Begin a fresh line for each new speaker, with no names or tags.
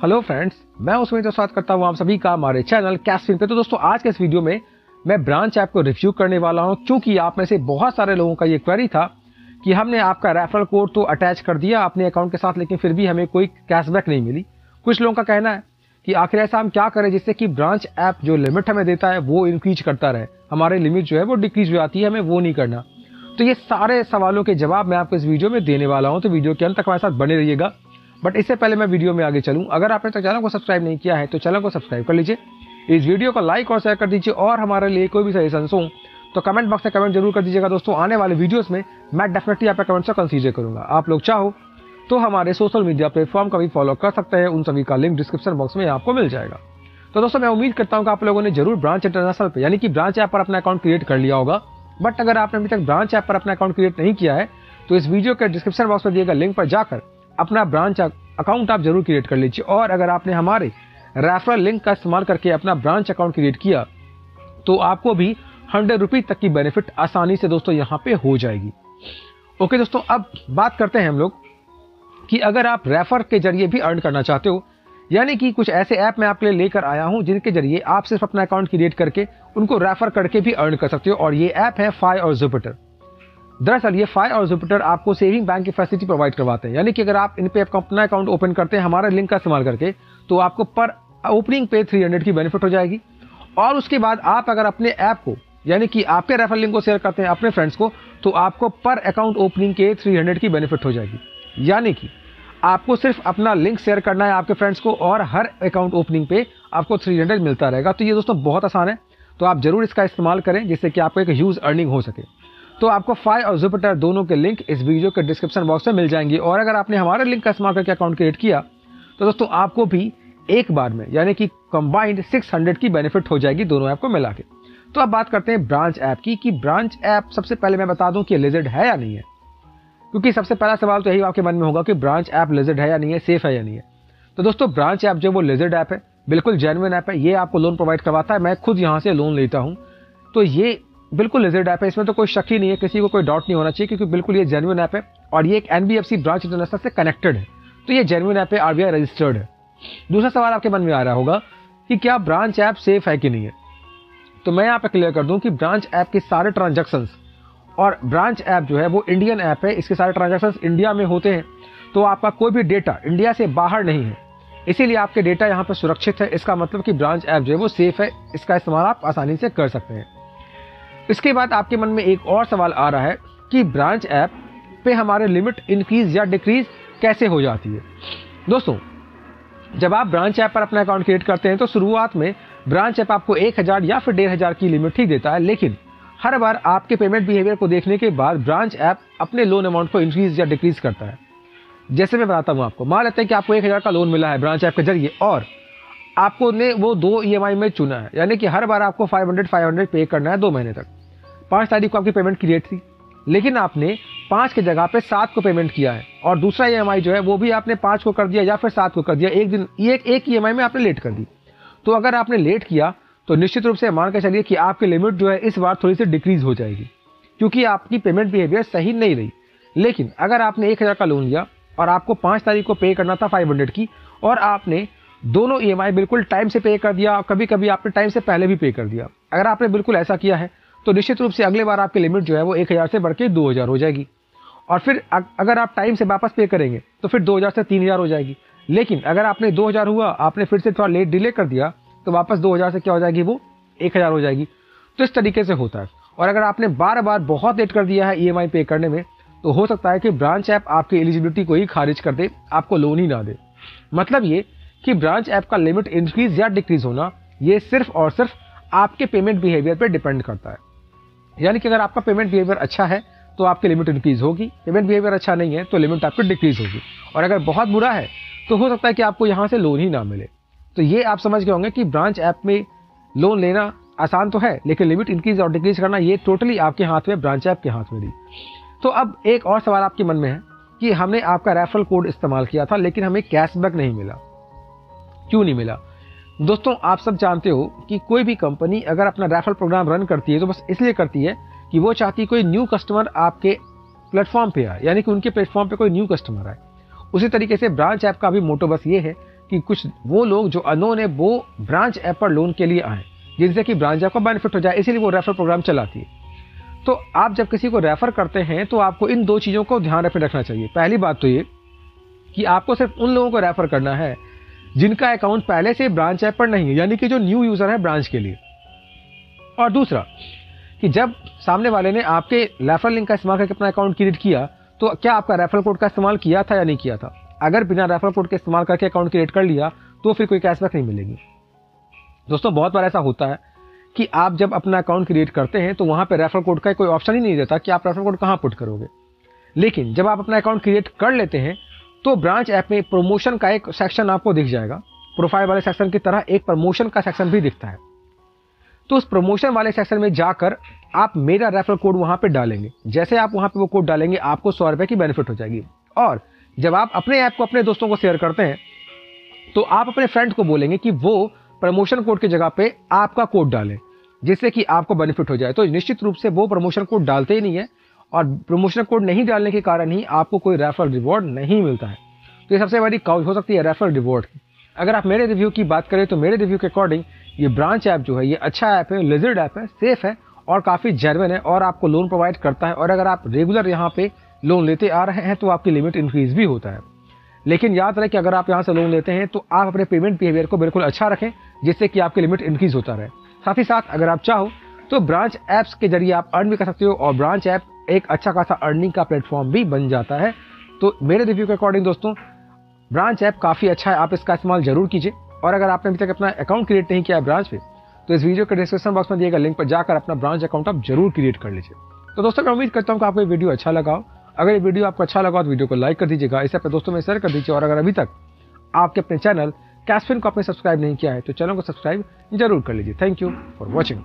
Hello friends, मैं उसमें स्वागत करता हूँ आप सभी का हमारे चैनल कैशफिन पे। तो दोस्तों, आज के इस वीडियो में मैं ब्रांच ऐप को रिव्यू करने वाला हूँ, क्योंकि आप में से बहुत सारे लोगों का ये क्वेरी था कि हमने आपका रेफरल कोड तो अटैच कर दिया अपने अकाउंट के साथ, लेकिन फिर भी हमें कोई कैशबैक नहीं मिली। कुछ लोगों का कहना है कि आखिर ऐसा हम क्या करें जिससे कि ब्रांच ऐप जो लिमिट हमें देता है वो इंक्रीज करता रहे, हमारी लिमिट जो है वो डिक्रीज हो जाती है, हमें वो नहीं करना। तो ये सारे सवालों के जवाब मैं आपको इस वीडियो में देने वाला हूँ, तो वीडियो के अंत तक हमारे साथ बने रहिएगा। बट इससे पहले मैं वीडियो में आगे चलूं, अगर आपने चैनल को सब्सक्राइब नहीं किया है तो चैनल को सब्सक्राइब कर लीजिए, इस वीडियो को लाइक और शेयर कर दीजिए, और हमारे लिए कोई भी सजेशंस हो तो कमेंट बॉक्स में कमेंट जरूर कर दीजिएगा। दोस्तों, आने वाले वीडियोस में मैं डेफिनेटली आपके कमेंट्स को कंसीडर करूंगा। आप लोग चाहो तो हमारे सोशल मीडिया प्लेटफॉर्म का भी फॉलो कर सकते हैं, उन सभी का लिंक डिस्क्रिप्शन बॉक्स में आपको मिल जाएगा। तो दोस्तों, मैं उम्मीद करता हूँ कि आप लोगों ने जरूर ब्रांच इंटरनेशनल पे यानी कि ब्रांच ऐप पर अपना अकाउंट क्रिएट कर लिया होगा। बट अगर आपने अभी तक ब्रांच ऐप पर अपना अकाउंट क्रिएट नहीं किया है तो इस वीडियो के डिस्क्रिप्शन बॉक्स में दिए गए लिंक पर जाकर अपना ब्रांच अकाउंट आप जरूर क्रिएट कर लीजिए। और अगर आपने हमारे रेफरल लिंक का इस्तेमाल करके अपना ब्रांच अकाउंट क्रिएट किया तो आपको भी 100 रुपीज तक की बेनिफिट आसानी से दोस्तों यहाँ पे हो जाएगी। ओके दोस्तों, अब बात करते हैं हम लोग कि अगर आप रेफर के जरिए भी अर्न करना चाहते हो, यानी कि कुछ ऐसे ऐप मैं आपके लिए लेकर आया हूं जिनके जरिए आप सिर्फ अपना अकाउंट क्रिएट करके उनको रेफर करके भी अर्न कर सकते हो। और ये ऐप है फाई और जुपिटर। दरअसल ये फाई और जुपिटर आपको सेविंग बैंक की फैसिलिटी प्रोवाइड करवाते हैं, यानी कि अगर आप इन पे अपना अकाउंट ओपन करते हैं हमारे लिंक का इस्तेमाल करके तो आपको पर ओपनिंग पे 300 की बेनिफिट हो जाएगी। और उसके बाद आप अगर अपने ऐप को यानी कि आपके रेफरल लिंक को शेयर करते हैं अपने फ्रेंड्स को तो आपको पर अकाउंट ओपनिंग के 300 की बेनिफिट हो जाएगी। यानी कि आपको सिर्फ अपना लिंक शेयर करना है आपके फ्रेंड्स को और हर अकाउंट ओपनिंग पे आपको 300 मिलता रहेगा। तो ये दोस्तों बहुत आसान है, तो आप जरूर इसका इस्तेमाल करें जिससे कि आपको एक ह्यूज अर्निंग हो सके। तो आपको फाई और जुपिटर दोनों के लिंक इस वीडियो के डिस्क्रिप्शन बॉक्स में मिल जाएंगे। और अगर आपने हमारे लिंक का इस्तेमाल करके अकाउंट क्रिएट किया तो दोस्तों आपको भी एक बार में यानी कि कंबाइंड 600 की बेनिफिट हो जाएगी दोनों ऐप को मिला के। तो अब बात करते हैं ब्रांच ऐप की कि ब्रांच ऐप सबसे पहले मैं बता दूं कि लिजिट है या नहीं है, क्योंकि सबसे पहला सवाल तो यही आपके मन में होगा कि ब्रांच ऐप लिजिट है या नहीं है, सेफ है या नहीं है। तो दोस्तों, ब्रांच ऐप जो वो लिजिट ऐप है, बिल्कुल जेन्युइन ऐप है। ये आपको लोन प्रोवाइड करवाता है, मैं खुद यहाँ से लोन लेता हूँ, तो ये बिल्कुल लिजिट ऐप है, इसमें तो कोई शक ही नहीं है, किसी को कोई डाउट नहीं होना चाहिए, क्योंकि बिल्कुल ये जेन्युइन ऐप है और ये एक NBFC ब्रांच इंटरनेशनल से कनेक्टेड है, तो ये जेन्युइन ऐप है, RBI रजिस्टर्ड है। दूसरा सवाल आपके मन में आ रहा होगा कि क्या ब्रांच ऐप सेफ है कि नहीं है। तो मैं यहाँ पे क्लियर कर दूं कि ब्रांच ऐप के सारे ट्रांजैक्शंस, और ब्रांच ऐप जो है वो इंडियन ऐप है, इसके सारे ट्रांजैक्शंस इंडिया में होते हैं, तो आपका कोई भी डेटा इंडिया से बाहर नहीं है, इसीलिए आपके डेटा यहाँ पर सुरक्षित है। इसका मतलब कि ब्रांच ऐप जो है वो सेफ है, इसका इस्तेमाल आप आसानी से कर सकते हैं। इसके बाद आपके मन में एक और सवाल आ रहा है कि ब्रांच ऐप पे हमारे लिमिट इंक्रीज या डिक्रीज कैसे हो जाती है। दोस्तों, जब आप ब्रांच ऐप पर अपना अकाउंट क्रिएट करते हैं तो शुरुआत में ब्रांच ऐप आपको 1000 या फिर 1500 की लिमिट ही देता है, लेकिन हर बार आपके पेमेंट बिहेवियर को देखने के बाद ब्रांच ऐप अपने लोन अमाउंट को इंक्रीज या डिक्रीज करता है। जैसे मैं बताता हूँ आपको, मान लेते हैं कि आपको 1000 का लोन मिला है ब्रांच ऐप के जरिए और आपको ने वो 2 EMI में चुना है, यानी कि हर बार आपको 500 पे करना है 2 महीने तक। 5 तारीख को आपकी पेमेंट क्रिएट थी, लेकिन आपने 5 की जगह पे 7 को पेमेंट किया है, और दूसरा EMI जो है वो भी आपने 5 को कर दिया या फिर 7 को कर दिया, एक दिन एक EMI में आपने लेट कर दी। तो अगर आपने लेट किया तो निश्चित रूप से मान के चलिए कि आपकी लिमिट जो है इस बार थोड़ी सी डिक्रीज हो जाएगी, क्योंकि आपकी पेमेंट बिहेवियर सही नहीं रही। लेकिन अगर आपने 1000 का लोन लिया और आपको 5 तारीख को पे करना था 500 की, और आपने दोनों EMI बिल्कुल टाइम से पे कर दिया, कभी कभी आपने टाइम से पहले भी पे कर दिया, अगर आपने बिल्कुल ऐसा किया है तो निश्चित रूप से अगले बार आपकी लिमिट जो है वो 1000 से बढ़ के 2000 हो जाएगी। और फिर अगर आप टाइम से वापस पे करेंगे तो फिर 2000 से 3000 हो जाएगी। लेकिन अगर आपने 2000 हुआ, आपने फिर से थोड़ा लेट डिले कर दिया तो वापस 2000 से क्या हो जाएगी, वो 1000 हो जाएगी। तो इस तरीके से होता है। और अगर आपने बार बार बहुत लेट कर दिया है EMI पे करने में तो हो सकता है कि ब्रांच ऐप आपकी एलिजिबिलिटी को ही खारिज कर दे, आपको लोन ही ना दे। मतलब ये कि ब्रांच ऐप का लिमिट इंक्रीज या डिक्रीज होना ये सिर्फ और सिर्फ आपके पेमेंट बिहेवियर पर डिपेंड करता है। यानी कि अगर आपका पेमेंट बिहेवियर अच्छा है तो आपकी लिमिट इंक्रीज होगी, पेमेंट बिहेवियर अच्छा नहीं है तो लिमिट आपकी डिक्रीज होगी, और अगर बहुत बुरा है तो हो सकता है कि आपको यहाँ से लोन ही ना मिले। तो ये आप समझ गए होंगे कि ब्रांच ऐप में लोन लेना आसान तो है, लेकिन लिमिट इंक्रीज और डिक्रीज करना ये टोटली आपके हाथ में, ब्रांच ऐप के हाथ में नहीं। तो अब एक और सवाल आपके मन में है कि हमने आपका रेफरल कोड इस्तेमाल किया था लेकिन हमें कैशबैक नहीं मिला, क्यों नहीं मिला। दोस्तों, आप सब जानते हो कि कोई भी कंपनी अगर अपना रेफरल प्रोग्राम रन करती है तो बस इसलिए करती है कि वो चाहती है कोई न्यू कस्टमर आपके प्लेटफॉर्म पे आए, यानी कि उनके प्लेटफॉर्म पे कोई न्यू कस्टमर आए। उसी तरीके से ब्रांच ऐप का भी मोटो बस ये है कि कुछ वो लोग जो अननोन है वो ब्रांच ऐप पर लोन के लिए आए, जिनसे कि ब्रांच ऐप का बेनिफिट हो जाए, इसीलिए वो रेफरल प्रोग्राम चलाती है। तो आप जब किसी को रेफर करते हैं तो आपको इन 2 चीज़ों को ध्यान रखना चाहिए। पहली बात तो ये कि आपको सिर्फ उन लोगों को रेफर करना है जिनका अकाउंट पहले से ब्रांच ऐप पर नहीं है, यानी कि जो न्यू यूज़र है ब्रांच के लिए। और दूसरा कि जब सामने वाले ने आपके रेफरल लिंक का इस्तेमाल करके अपना अकाउंट क्रिएट किया तो क्या आपका रेफरल कोड का इस्तेमाल किया था या नहीं किया था। अगर बिना रेफरल कोड के इस्तेमाल करके अकाउंट क्रिएट कर लिया तो फिर कोई कैशबैक नहीं मिलेगी। दोस्तों बहुत बार ऐसा होता है कि आप जब अपना अकाउंट क्रिएट करते हैं तो वहाँ पे रेफरल कोड का कोई ऑप्शन ही नहीं रहता कि आप रेफरल कोड कहाँ पुट करोगे। लेकिन जब आप अपना अकाउंट क्रिएट कर लेते हैं तो ब्रांच ऐप में प्रमोशन का एक सेक्शन आपको दिख जाएगा। प्रोफाइल वाले सेक्शन की तरह एक प्रमोशन का सेक्शन भी दिखता है। तो उस प्रमोशन वाले सेक्शन में जाकर आप मेरा रेफरल कोड वहाँ पे डालेंगे। जैसे आप वहाँ पे वो कोड डालेंगे आपको 100 रुपये की बेनिफिट हो जाएगी। और जब आप अपने ऐप को अपने दोस्तों को शेयर करते हैं तो आप अपने फ्रेंड को बोलेंगे कि वो प्रमोशन कोड की जगह पे आपका कोड डालें, जिससे कि आपको बेनिफिट हो जाए। तो निश्चित रूप से वो प्रमोशन कोड डालते ही नहीं है और प्रमोशन कोड नहीं डालने के कारण ही आपको कोई रेफरल रिवॉर्ड नहीं मिलता है। तो ये सबसे बड़ी कॉज हो सकती है रेफरल रिवॉर्ड की। अगर आप मेरे रिव्यू की बात करें तो मेरे रिव्यू के अकॉर्डिंग ये ब्रांच ऐप जो है ये अच्छा ऐप है, लिजर्ड ऐप है, सेफ है और काफ़ी जेन्युइन है और आपको लोन प्रोवाइड करता है। और अगर आप रेगुलर यहाँ पे लोन लेते आ रहे हैं तो आपकी लिमिट इंक्रीज भी होता है। लेकिन याद रहे कि अगर आप यहाँ से लोन लेते हैं तो आप अपने पेमेंट बिहेवियर को बिल्कुल अच्छा रखें, जिससे कि आपकी लिमिट इंक्रीज होता रहे। साथ ही साथ अगर आप चाहो तो ब्रांच ऐप्स के जरिए आप अर्न भी कर सकते हो और ब्रांच ऐप एक अच्छा खासा अर्निंग का प्लेटफॉर्म भी बन जाता है। तो मेरे रिव्यू के अकॉर्डिंग दोस्तों ब्रांच ऐप काफ़ी अच्छा है, आप इसका इस्तेमाल जरूर कीजिए। और अगर आपने अभी तक अपना अकाउंट क्रिएट नहीं किया है ब्रांच पे तो इस वीडियो के डिस्क्रिप्शन बॉक्स में दिए गए लिंक पर जाकर अपना ब्रांच अकाउंट आप जरूर क्रिएट कर लीजिए। तो दोस्तों मैं उम्मीद करता हूँ कि आपको ये वीडियो अच्छा लगा हो। अगर ये वीडियो आपको अच्छा लगा तो वीडियो को लाइक कर दीजिएगा, इसे अपने दोस्तों में शेयर कर दीजिए। और अगर अभी तक आपके अपने चैनल कैशफिन को आपने सब्सक्राइब नहीं किया है तो चैनल को सब्सक्राइब जरूर कर लीजिए। Thank you for watching.